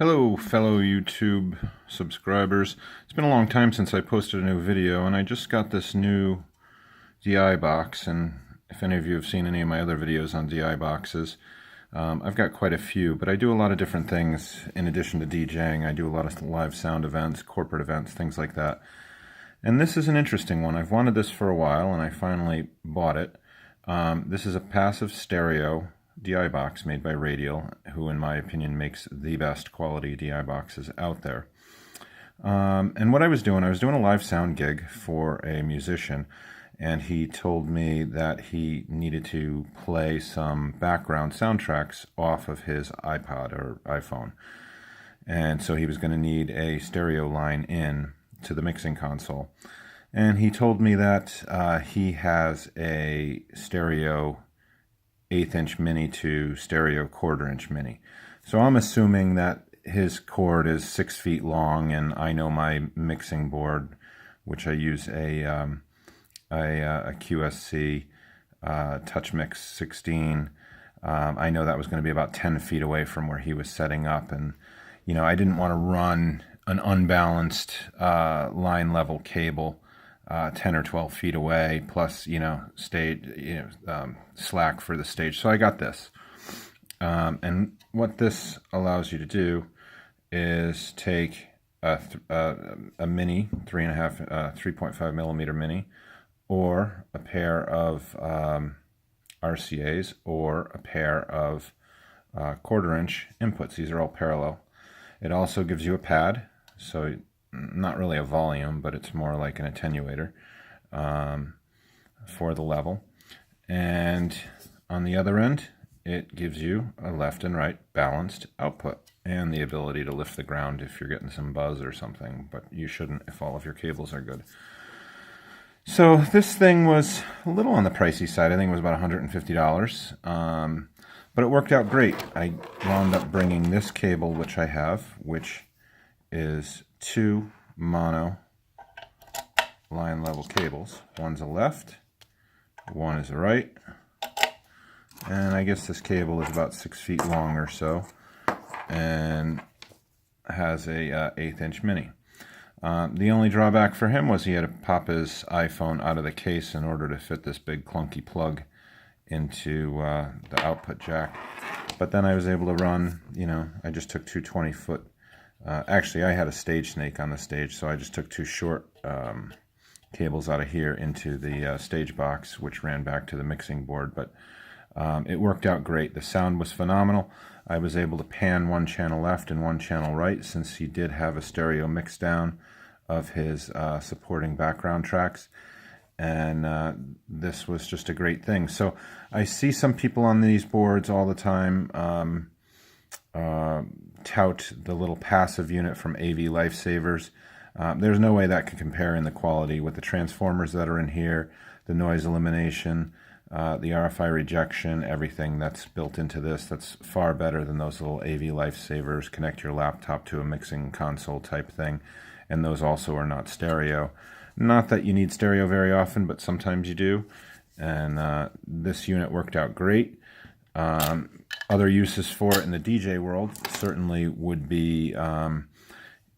Hello fellow YouTube subscribers. It's been a long time since I posted a new video, and I just got this new DI box, and if any of you have seen any of my other videos on DI boxes, I've got quite a few, but I do a lot of different things in addition to DJing. I do a lot of live sound events, corporate events, things like that. And this is an interesting one. I've wanted this for a while and I finally bought it. This is a passive stereo DI box made by Radial, who in my opinion makes the best quality DI boxes out there. And what I was doing a live sound gig for a musician, and he told me that he needed to play some background soundtracks off of his iPod or iPhone. And so he was going to need a stereo line in to the mixing console. And he told me that he has a stereo 1/8 inch mini to stereo 1/4 inch mini. So I'm assuming that his cord is 6 feet long, and I know my mixing board, which I use a QSC TouchMix 16. I know that was going to be about 10 feet away from where he was setting up, and you know, I didn't want to run an unbalanced line level cable 10 or 12 feet away, plus stage, slack for the stage. So I got this, and what this allows you to do is take a mini 3.5 millimeter mini, or a pair of RCAs, or a pair of 1/4 inch inputs. These are all parallel. It also gives you a pad, so not really a volume, but it's more like an attenuator for the level. And on the other end, it gives you a left and right balanced output, and the ability to lift the ground if you're getting some buzz or something, but you shouldn't if all of your cables are good. So this thing was a little on the pricey side. I think it was about $150, but it worked out great. I wound up bringing this cable, which I have, which is 2 mono line level cables. One's a left, one is a right, and I guess this cable is about 6 feet long or so, and has a 1/8 inch mini. The only drawback for him was he had to pop his iPhone out of the case in order to fit this big clunky plug into the output jack. But then I was able to run, I just took two 20-foot. Actually, I had a stage snake on the stage, so I just took two short cables out of here into the stage box, which ran back to the mixing board. But it worked out great. The sound was phenomenal. I was able to pan one channel left and one channel right, since he did have a stereo mix down of his supporting background tracks. And this was just a great thing. So I see some people on these boards all the time tout the little passive unit from AV Lifesavers. There's no way that can compare in the quality with the transformers that are in here, the noise elimination, the RFI rejection, everything that's built into this. That's far better than those little AV Lifesavers, connect your laptop to a mixing console type thing, and those also are not stereo. Not that you need stereo very often, but sometimes you do, and this unit worked out great. Other uses for it in the DJ world certainly would be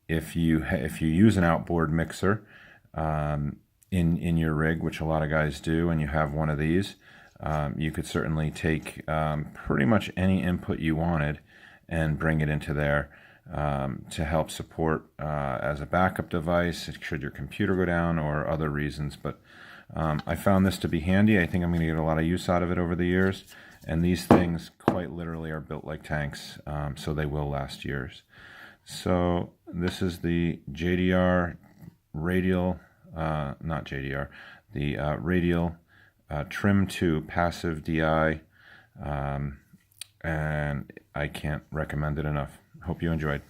if you use an outboard mixer in your rig, which a lot of guys do, and you have one of these, you could certainly take pretty much any input you wanted and bring it into there to help support as a backup device should your computer go down or other reasons. But I found this to be handy. I think I'm going to get a lot of use out of it over the years. And these things quite literally are built like tanks, so they will last years. So this is the JDR Radial, not JDR, the Radial Trim 2 Passive DI, and I can't recommend it enough. Hope you enjoyed.